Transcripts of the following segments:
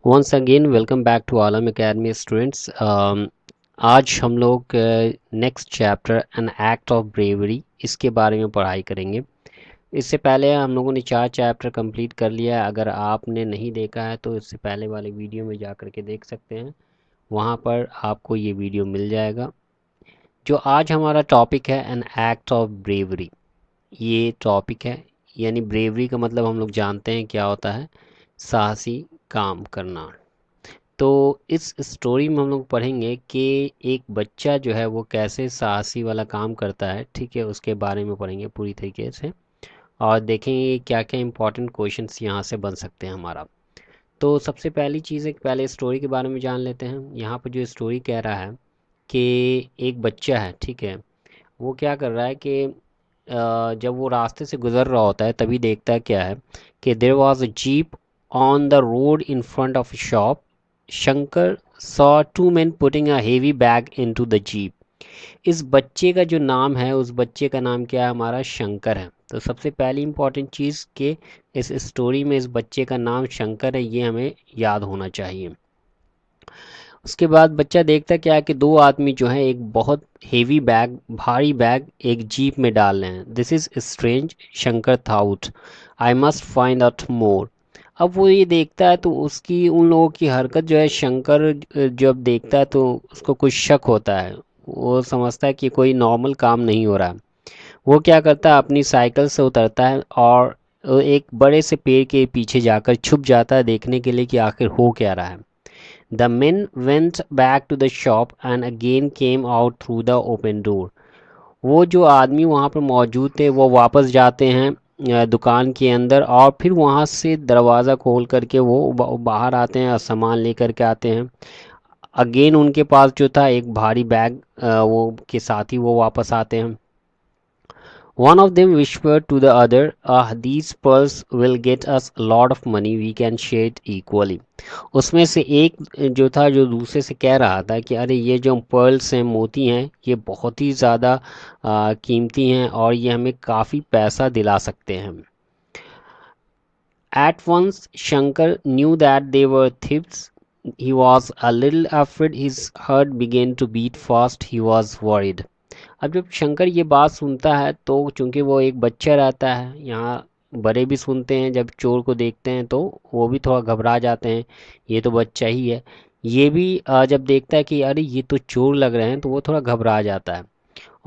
Once again welcome back to Alam academy students. आज हम लोग next chapter an act of bravery इसके बारे में पढ़ाई करेंगे। इससे पहले हम लोगों ने 4 चैप्टर कंप्लीट कर लिया है। अगर आपने नहीं देखा है तो इससे पहले वाले वीडियो में जा कर के देख सकते हैं, वहाँ पर आपको ये वीडियो मिल जाएगा। जो आज हमारा टॉपिक है एन एक्ट ऑफ ब्रेवरी, ये टॉपिक है। यानी ब्रेवरी का मतलब हम लोग जानते हैं क्या होता है, साहसी काम करना। तो इस स्टोरी में हम लोग पढ़ेंगे कि एक बच्चा जो है वो कैसे साहसी वाला काम करता है, ठीक है, उसके बारे में पढ़ेंगे पूरी तरीके से और देखेंगे क्या क्या इंपॉर्टेंट क्वेश्चंस यहाँ से बन सकते हैं हमारा। तो सबसे पहली चीज़ है, पहले स्टोरी के बारे में जान लेते हैं। यहाँ पर जो स्टोरी कह रहा है कि एक बच्चा है, ठीक है, वो क्या कर रहा है कि जब वो रास्ते से गुजर रहा होता है तभी देखता है क्या है कि there was a jeep on the road in front of shop. Shankar saw two men putting a heavy bag into the jeep. इस बच्चे का जो नाम है, उस बच्चे का नाम क्या है, हमारा शंकर है। तो सबसे पहली इंपॉर्टेंट चीज़ कि इस स्टोरी में इस बच्चे का नाम शंकर है, ये हमें याद होना चाहिए। उसके बाद बच्चा देखता क्या है कि दो आदमी जो है एक बहुत हेवी बैग, भारी बैग एक जीप में डाल रहे हैं। This is strange, Shankar thought, I must find out more. अब वो ये देखता है तो उसकी उन लोगों की हरकत जो है, शंकर जब देखता है तो उसको कुछ शक होता है। वो समझता है कि कोई नॉर्मल काम नहीं हो रहा है। वो क्या करता है, अपनी साइकिल से उतरता है और एक बड़े से पेड़ के पीछे जाकर छुप जाता है देखने के लिए कि आखिर हो क्या रहा है। The men went back to the shop and again came out through the open door. वो जो आदमी वहाँ पर मौजूद थे वो वापस जाते हैं दुकान के अंदर, और फिर वहाँ से दरवाज़ा खोल करके वो बाहर आते हैं और सामान लेकर के आते हैं। अगेन उनके पास जो था एक भारी बैग वो के साथ ही वो वापस आते हैं। One of them whispered to the other, ah, these pearls will get us a lot of money, we can share it equally. उसमें से एक जो था, जो दूसरे से कह रहा था कि अरे ये जो पर्ल्स हैं, मोती हैं, ये बहुत ही ज़्यादा कीमती हैं और ये हमें काफ़ी पैसा दिला सकते हैं। At once, Shankar knew that they were thieves. He was a little afraid. His heart began to beat fast. He was worried. अब जब शंकर ये बात सुनता है तो चूंकि वो एक बच्चा रहता है, यहाँ बड़े भी सुनते हैं, जब चोर को देखते हैं तो वो भी थोड़ा घबरा जाते हैं। ये तो बच्चा ही है। ये भी जब देखता है कि अरे ये तो चोर लग रहे हैं तो वो थोड़ा घबरा जाता है।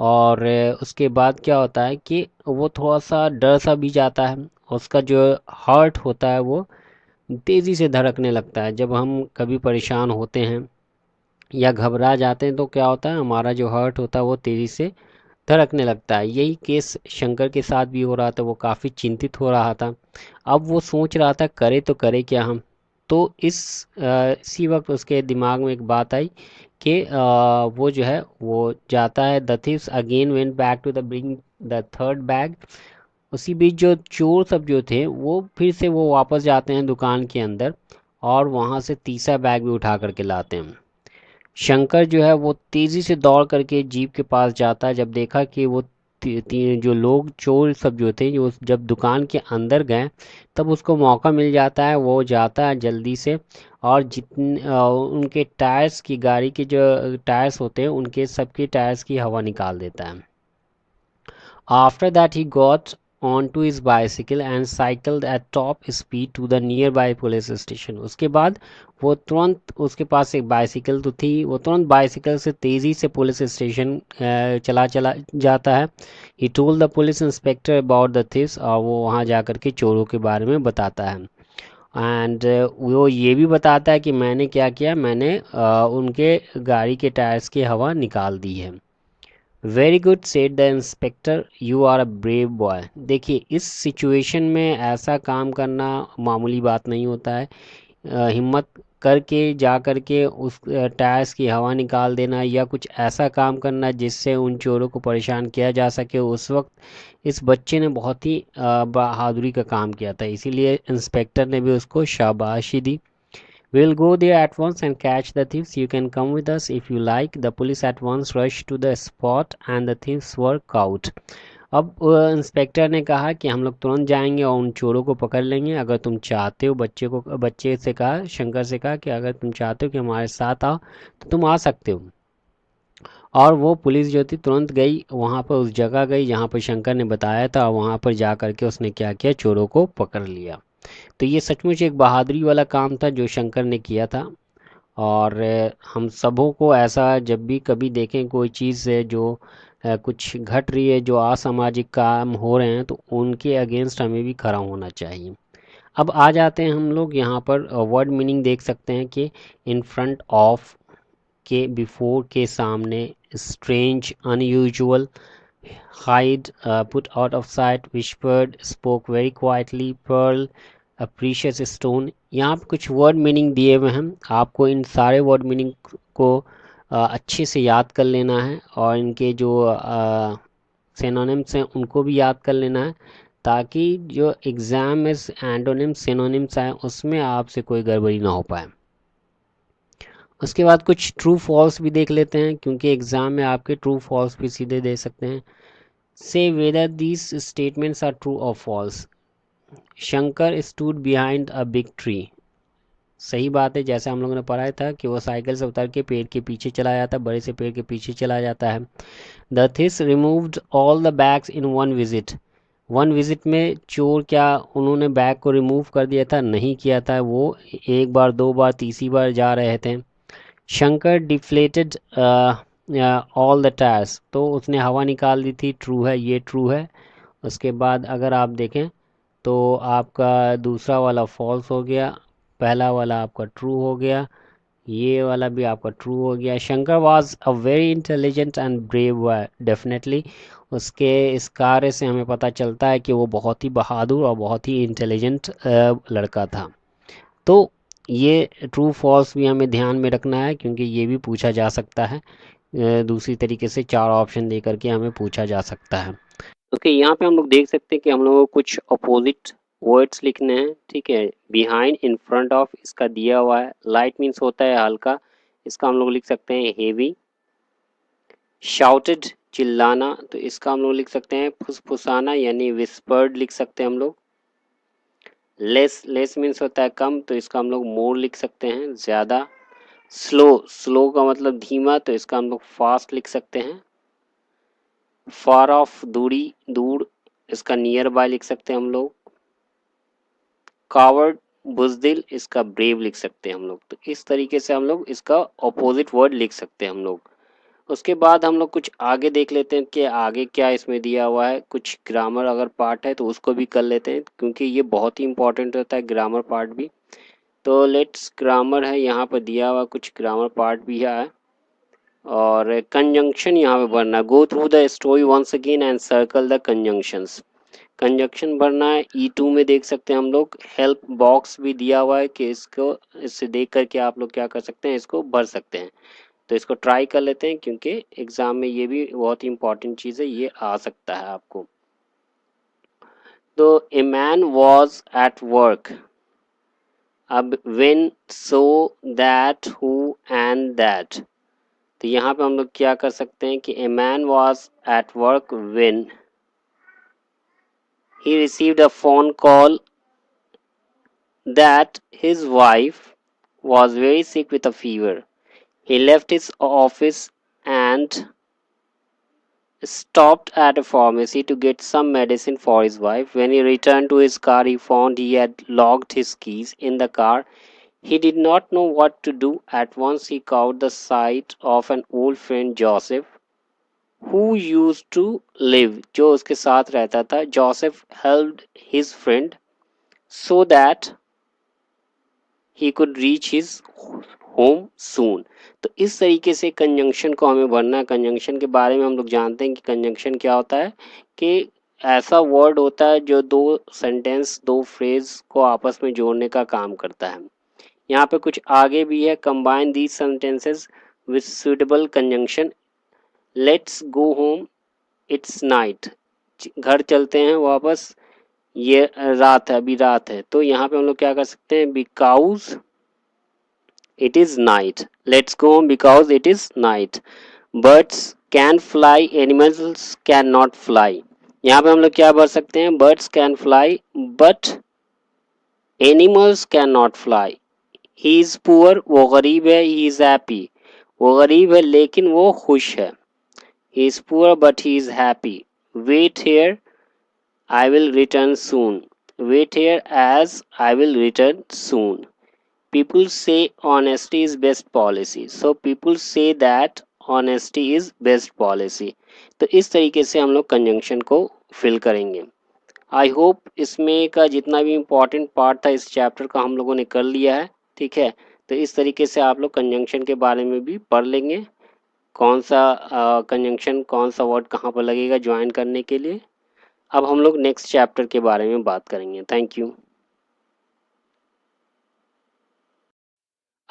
और उसके बाद क्या होता है कि वो थोड़ा सा डर सा भी जाता है। उसका जो हार्ट होता है वो तेज़ी से धड़कने लगता है। जब हम कभी परेशान होते हैं या घबरा जाते हैं तो क्या होता है, हमारा जो हार्ट होता है वो तेज़ी से धड़कने लगता है। यही केस शंकर के साथ भी हो रहा था। वो काफ़ी चिंतित हो रहा था। अब वो सोच रहा था करे तो करे क्या हम। तो इसी वक्त उसके दिमाग में एक बात आई कि वो जो है वो जाता है। The thieves again went back to the bring the third bag. उसी बीच जो चोर सब जो थे वो फिर से वो वापस जाते हैं दुकान के अंदर और वहाँ से तीसरा बैग भी उठा करके लाते हैं। शंकर जो है वो तेज़ी से दौड़ करके जीप के पास जाता है। जब देखा कि वो जो लोग चोर सब जो थे, जो जब दुकान के अंदर गए, तब उसको मौका मिल जाता है। वो जाता है जल्दी से और जितने उनके टायर्स की, गाड़ी के जो टायर्स होते हैं उनके सबके टायर्स की हवा निकाल देता है। After that, he got onto his bicycle and cycled at top speed to the nearby police station. उसके बाद वो तुरंत, उसके पास एक बाइसिकल तो थी, वो तुरंत बाइसिकल से तेज़ी से पुलिस स्टेशन चला चला जाता है। He told the police inspector about the thieves, और वो वहाँ जा कर के चोरों के बारे में बताता है। एंड वो ये भी बताता है कि मैंने क्या किया, मैंने उनके गाड़ी के टायर्स की हवा निकाल दी है। Very good said the inspector, you are a brave boy. देखिए, इस सिचुएशन में ऐसा काम करना मामूली बात नहीं होता है। हिम्मत करके जा करके उस टायर्स की हवा निकाल देना या कुछ ऐसा काम करना जिससे उन चोरों को परेशान किया जा सके, उस वक्त इस बच्चे ने बहुत ही बहादुरी का काम किया था। इसीलिए इंस्पेक्टर ने भी उसको शाबाशी दी। We'll go there at once and catch the thieves. You can come with us if you like. The police at once rushed to the spot and the thieves were caught. अब inspector ने कहा कि हम लोग तुरंत जाएंगे और उन चोरों को पकड़ लेंगे। अगर तुम चाहते हो, बच्चे से कहा, शंकर से कहा कि अगर तुम चाहते हो कि हमारे साथ आओ तो तुम आ सकते हो। और वो पुलिस जो थी तुरंत गई वहाँ पर, उस जगह गई जहाँ पर शंकर ने बताया था, और वहाँ पर जा करके उसने क्या किया, चोरों को पकड़ लिया। तो ये सचमुच एक बहादुरी वाला काम था जो शंकर ने किया था। और हम सबों को ऐसा जब भी कभी देखें कोई चीज़ है जो कुछ घट रही है, जो असामाजिक काम हो रहे हैं, तो उनके अगेंस्ट हमें भी खड़ा होना चाहिए। अब आ जाते हैं हम लोग यहाँ पर वर्ड मीनिंग देख सकते हैं कि इन फ्रंट ऑफ के, बिफोर के सामने, strange, unusual, hide, put out of sight, whispered, spoke very quietly, pearl, a precious stone. यहाँ पे कुछ वर्ड मीनिंग दिए हुए हैं, आपको इन सारे वर्ड मीनिंग को अच्छे से याद कर लेना है, और इनके जो सिनोनिम्स हैं उनको भी याद कर लेना है, ताकि जो एग्ज़ाम में एंटोनिम्स सिनोनिम्स आए उसमें आपसे कोई गड़बड़ी ना हो पाए। उसके बाद कुछ ट्रू फॉल्स भी देख लेते हैं, क्योंकि एग्ज़ाम में आपके ट्रू फॉल्स भी सीधे दे सकते हैं। Say whether these statements are true और false. Shankar stood behind a big tree. सही बात है, जैसे हम लोगों ने पढ़ा था कि वो साइकिल से उतर के पेड़ के पीछे चला जाता है, बड़े से पेड़ के पीछे चला जाता है। The this removed all the bags in one visit. One visit में चोर क्या उन्होंने बैग को रिमूव कर दिया था? नहीं किया था, वो एक बार, दो बार, तीसरी बार जा रहे थे। Shankar deflated all the tyres, तो उसने हवा निकाल दी थी, ट्रू है, ये ट्रू है। उसके बाद अगर आप देखें तो आपका दूसरा वाला फॉल्स हो गया, पहला वाला आपका ट्रू हो गया, ये वाला भी आपका ट्रू हो गया। Shankar was a very intelligent and brave boy, definitely उसके इस कार्य से हमें पता चलता है कि वो बहुत ही बहादुर और बहुत ही इंटेलिजेंट लड़का था। तो ये ट्रू फॉल्स भी हमें ध्यान में रखना है, क्योंकि ये भी पूछा जा सकता है, दूसरी तरीके से चार ऑप्शन दे करके हमें पूछा जा सकता है। ओके, यहाँ पे हम लोग देख सकते हैं कि हम लोगों को कुछ अपोजिट वर्ड्स लिखने हैं, ठीक है। बिहाइंड, इन फ्रंट ऑफ, इसका दिया हुआ है। लाइट मीन्स होता है हल्का, इसका हम लोग लिख सकते हैं हेवी। शाउटेड, चिल्लाना, तो इसका हम लोग लिख सकते हैं फुसफुसाना, यानी विस्पर्ड लिख सकते हैं हम लोग। लेस, लेस मीन्स होता है कम, तो इसका हम लोग मोर लिख सकते हैं, ज़्यादा। स्लो, स्लो का मतलब धीमा, तो इसका हम लोग फास्ट लिख सकते हैं। फार ऑफ, दूरी, दूर, इसका नियर बाय लिख सकते हैं हम लोग। कावर्ड, बुजदिल, इसका ब्रेव लिख सकते हैं हम लोग। तो इस तरीके से हम लोग इसका ऑपोजिट वर्ड लिख सकते हैं हम लोग। उसके बाद हम लोग कुछ आगे देख लेते हैं कि आगे क्या इसमें दिया हुआ है। कुछ ग्रामर अगर पार्ट है तो उसको भी कर लेते हैं, क्योंकि ये बहुत ही इंपॉर्टेंट होता है ग्रामर पार्ट भी। तो लेट्स ग्रामर है, यहाँ पर दिया हुआ कुछ ग्रामर पार्ट भी है। और कंजंक्शन यहाँ पे भरना, go through the story once again and circle the conjunctions. Conjunction भरना है। E2 में देख सकते हैं हम लोग, हेल्प बॉक्स भी दिया हुआ है कि इसको, इससे देख करके आप लोग क्या कर सकते हैं, इसको भर सकते हैं। तो इसको ट्राई कर लेते हैं, क्योंकि एग्जाम में ये भी बहुत ही इंपॉर्टेंट चीज़ है, ये आ सकता है आपको। तो a man was at work, अब when, so, that, who and that. तो यहाँ पे हम लोग क्या कर सकते हैं कि ए man was at work when he received a phone call that his wife was very sick with a fever. He left his office and stopped at a pharmacy to get some medicine for his wife. When he returned to his car, he found he had locked his keys in the car. He did not know what to do. At once, he caught the sight of an old friend, Joseph, who used to live, जो उसके साथ रहता था. Joseph helped his friend so that he could reach his home soon. तो इस तरीके से conjunction को हमें भरना है। कंजंक्शन के बारे में हम लोग जानते हैं कि कंजंक्शन क्या होता है, कि ऐसा वर्ड होता है जो दो सेंटेंस, दो फ्रेज को आपस में जोड़ने का काम करता है। यहाँ पे कुछ आगे भी है, combine these sentences with suitable conjunction. Let's go home, it's night, घर चलते हैं वापस, ये रात है, अभी रात है। तो यहाँ पे हम लोग क्या कर सकते हैं, because it is night. Let's go home because it is night. Birds can fly, animals cannot fly. यहाँ पे हम लोग क्या पढ़ सकते हैं, birds can fly but animals can not fly. He is poor, वो गरीब है, ही इज हैप्पी, वो गरीब है लेकिन वो खुश है। He is poor but he is happy. Wait here, I will return soon. Wait here as I will return soon. People say honesty is best policy. So people say that honesty is best policy. तो इस तरीके से हम लोग conjunction को fill करेंगे। I hope इसमें का जितना भी इम्पोर्टेंट पार्ट था इस चैप्टर का हम लोगों ने कर लिया है। ठीक है, तो इस तरीके से आप लोग कंजंक्शन के बारे में भी पढ़ लेंगे, कौन सा कंजंक्शन कौन सा वर्ड कहाँ पर लगेगा ज्वाइन करने के लिए। अब हम लोग नेक्स्ट चैप्टर के बारे में बात करेंगे। Thank you.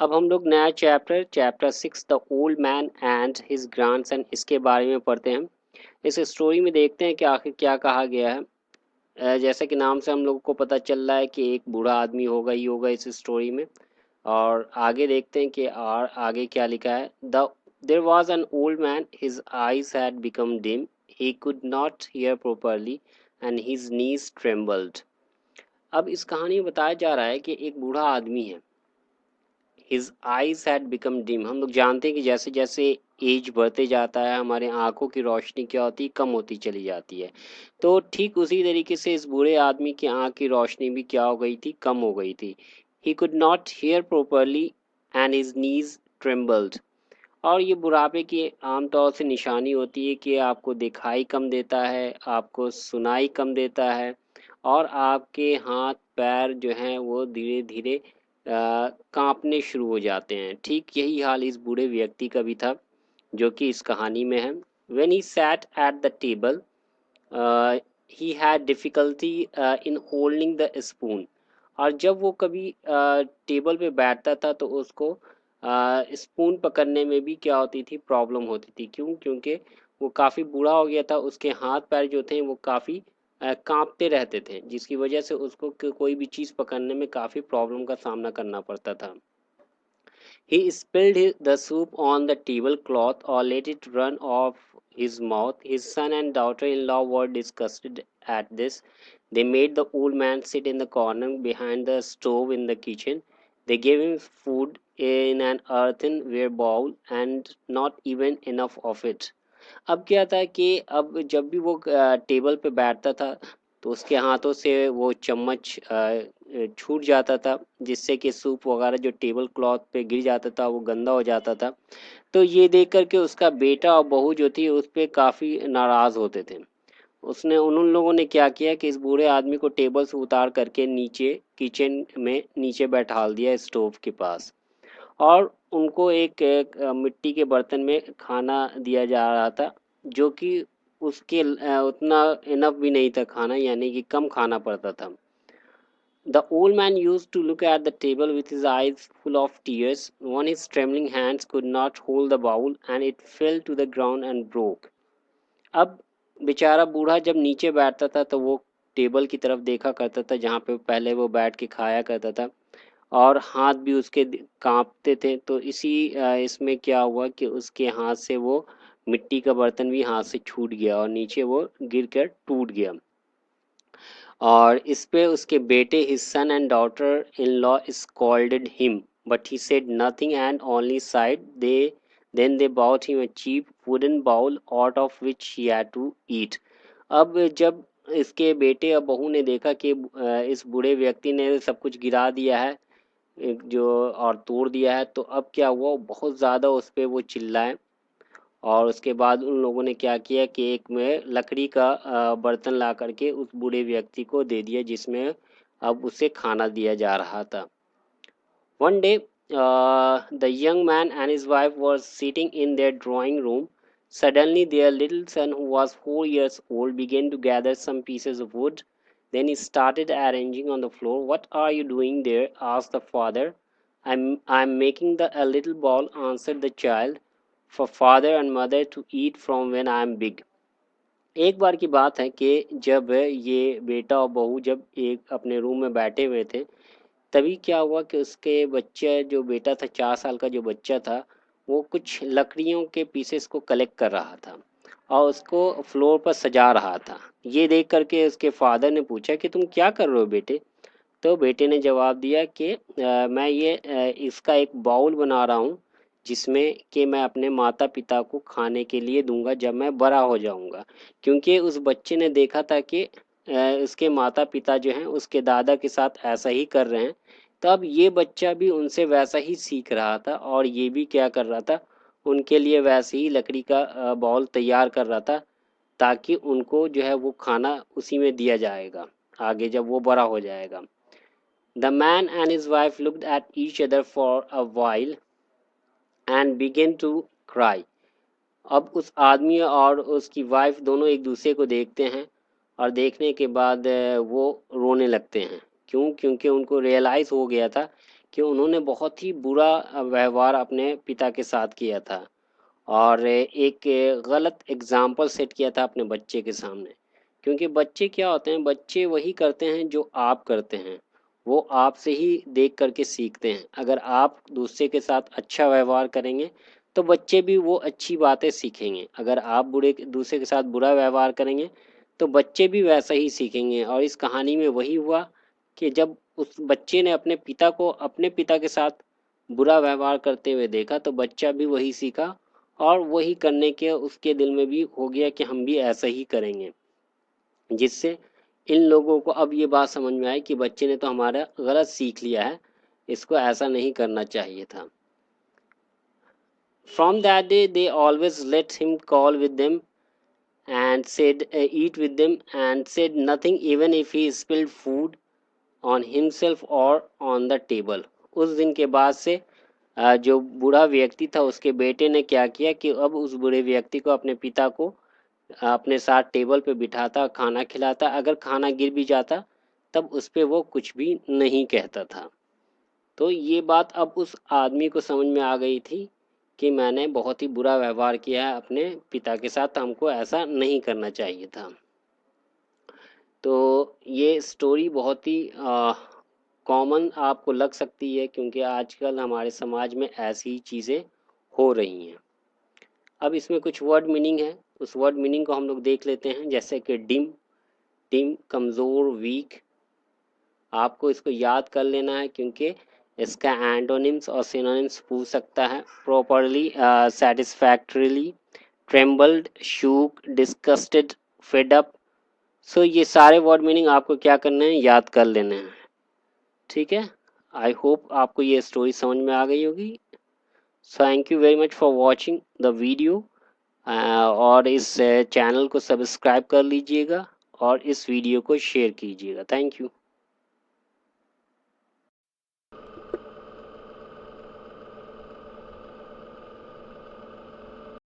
अब हम लोग नया chapter chapter 6 the old man and his grandson इसके बारे में पढ़ते हैं। इस स्टोरी में देखते हैं कि आखिर क्या कहा गया है। जैसे कि नाम से हम लोगों को पता चल रहा है कि एक बूढ़ा आदमी होगा ही होगा इस स्टोरी में। और आगे देखते हैं कि और आगे क्या लिखा है। The there was an old man, his eyes had become dim, he could not here properly and his knees trembled. अब इस कहानी में बताया जा रहा है कि एक बूढ़ा आदमी है, his eyes had become dim. हम लोग जानते हैं कि जैसे जैसे एज बढ़ते जाता है हमारे आंखों की रोशनी क्या होती है, कम होती चली जाती है। तो ठीक उसी तरीके से इस बूढ़े आदमी की आंख की रोशनी भी क्या हो गई थी, कम हो गई थी। He could not here properly and his knees trembled. और ये बुढ़ापे की आमतौर से निशानी होती है कि आपको दिखाई कम देता है, आपको सुनाई कम देता है, और आपके हाथ पैर जो हैं वो धीरे धीरे कांपने शुरू हो जाते हैं। ठीक यही हाल इस बूढ़े व्यक्ति का भी था जो कि इस कहानी में है। When he sat at the table he had difficulty in holding the spoon. और जब वो कभी टेबल पे बैठता था तो उसको स्पून पकड़ने में भी क्या होती थी, प्रॉब्लम होती थी। क्यों? क्योंकि वो काफ़ी बूढ़ा हो गया था, उसके हाथ पैर जो थे वो काफ़ी कांपते रहते थे, जिसकी वजह से उसको कोई भी चीज़ पकड़ने में काफ़ी प्रॉब्लम का सामना करना पड़ता था। He spilled the soup on the tablecloth or let it run off his mouth. His son and daughter-in-law were disgusted at this. They made the old man sit in the corner behind the stove in the kitchen. They gave him food in an earthenware bowl and not even enough of it. अब क्या था कि अब जब भी वो table पे बैठता था तो उसके हाथों से वो चम्मच छूट जाता था, जिससे कि सूप वगैरह जो टेबल क्लॉथ पे गिर जाता था वो गंदा हो जाता था। तो ये देख कर के उसका बेटा और बहू जो थी उस पर काफ़ी नाराज़ होते थे। उसने उन लोगों ने क्या किया कि इस बूढ़े आदमी को टेबल से उतार करके नीचे किचन में नीचे बैठाल दिया स्टोव के पास। और उनको एक मिट्टी के बर्तन में खाना दिया जा रहा था, जो कि उसके उतना इनफ भी नहीं था खाना, यानी कि कम खाना पड़ता था। The old man used to look at the table with his eyes full of tears. One his trembling hands could not hold the bowl and it fell to the ground and broke. अब बेचारा बूढ़ा जब नीचे बैठता था तो वो table की तरफ देखा करता था जहाँ पे पहले वो बैठ के खाया करता था, और हाथ भी उसके कांपते थे। तो इसमें क्या हुआ कि उसके हाथ से वो मिट्टी का बर्तन भी हाथ से छूट गया और नीचे वो गिर कर टूट गया। और इस पे उसके बेटे his son and daughter in law scolded him but he said nothing and only sighed they then they bought him a cheap wooden bowl out of which he had to eat. अब जब इसके बेटे और बहू ने देखा कि इस बूढ़े व्यक्ति ने सब कुछ गिरा दिया है, एक जो और तोड़ दिया है, तो अब क्या हुआ, बहुत ज़्यादा उस पर वो चिल्लाए। और उसके बाद उन लोगों ने क्या किया कि एक में लकड़ी का बर्तन ला करके उस बूढ़े व्यक्ति को दे दिया जिसमें अब उसे खाना दिया जा रहा था। One day, the young man and his wife were sitting in their drawing room. Suddenly, their little son, who was 4 years old, began to gather some pieces of wood. Then he started arranging on the floor. What are you doing there? Asked the father. I'm making a little ball, answered the child, for father and mother to eat from when I'm big. एक बार की बात है कि जब ये बेटा और बहू जब एक अपने रूम में बैठे हुए थे, तभी क्या हुआ कि उसके बच्चे जो बेटा था, 4 साल का जो बच्चा था, वो कुछ लकड़ियों के पीसेस को कलेक्ट कर रहा था। और उसको फ्लोर पर सजा रहा था। ये देख करके उसके फादर ने पूछा कि तुम क्या कर रहे हो बेटे? तो बेटे ने जवाब दिया कि मैं ये इसका एक बाउल बना रहा हूँ जिसमें कि मैं अपने माता पिता को खाने के लिए दूंगा जब मैं बड़ा हो जाऊंगा। क्योंकि उस बच्चे ने देखा था कि उसके माता पिता जो हैं उसके दादा के साथ ऐसा ही कर रहे हैं। तो अब ये बच्चा भी उनसे वैसा ही सीख रहा था और ये भी क्या कर रहा था, उनके लिए वैसे ही लकड़ी का बाउल तैयार कर रहा था ताकि उनको जो है वो खाना उसी में दिया जाएगा आगे जब वो बड़ा हो जाएगा। The man and his wife looked at each other for a while and began to cry. अब उस आदमी और उसकी वाइफ दोनों एक दूसरे को देखते हैं और देखने के बाद वो रोने लगते हैं। क्यों? क्योंकि उनको रियलाइज़ हो गया था कि उन्होंने बहुत ही बुरा व्यवहार अपने पिता के साथ किया था और एक गलत एग्जाम्पल सेट किया था अपने बच्चे के सामने। क्योंकि बच्चे क्या होते हैं, बच्चे वही करते हैं जो आप करते हैं, वो आपसे ही देख करके सीखते हैं। अगर आप दूसरे के साथ अच्छा व्यवहार करेंगे तो बच्चे भी वो अच्छी बातें सीखेंगे। अगर आप बुरे दूसरे के साथ बुरा व्यवहार करेंगे तो बच्चे भी वैसा ही सीखेंगे। और इस कहानी में वही हुआ कि जब उस बच्चे ने अपने पिता के साथ बुरा व्यवहार करते हुए देखा तो बच्चा भी वही सीखा और वही करने के उसके दिल में भी हो गया कि हम भी ऐसा ही करेंगे। जिससे इन लोगों को अब ये बात समझ में आई कि बच्चे ने तो हमारा गलत सीख लिया है, इसको ऐसा नहीं करना चाहिए था। From that day they always let him call with them and said eat with them and said nothing even if he spilled food on himself or on the table। उस दिन के बाद से जो बूढ़ा व्यक्ति था उसके बेटे ने क्या किया कि अब उस बूढ़े व्यक्ति को अपने पिता को अपने साथ टेबल पे बिठाता, खाना खिलाता। अगर खाना गिर भी जाता तब उस पे वो कुछ भी नहीं कहता था। तो ये बात अब उस आदमी को समझ में आ गई थी कि मैंने बहुत ही बुरा व्यवहार किया है अपने पिता के साथ, हमको ऐसा नहीं करना चाहिए था। तो ये स्टोरी बहुत ही कॉमन आपको लग सकती है क्योंकि आजकल हमारे समाज में ऐसी चीज़ें हो रही हैं। अब इसमें कुछ वर्ड मीनिंग है, उस वर्ड मीनिंग को हम लोग देख लेते हैं। जैसे कि डिम, डिम कमज़ोर, वीक। आपको इसको याद कर लेना है क्योंकि इसका एंटोनिम्स और सिनोनिम्स पूछ सकता है। Properly, satisfactorily, trembled, shook, disgusted, fed up. So ये सारे वर्ड मीनिंग आपको क्या करने हैं, याद कर लेने हैं। ठीक है, आई होप आपको ये स्टोरी समझ में आ गई होगी। Thank you very much for watching the video. और इस चैनल को सब्सक्राइब कर लीजिएगा और इस वीडियो को शेयर कीजिएगा। Thank you.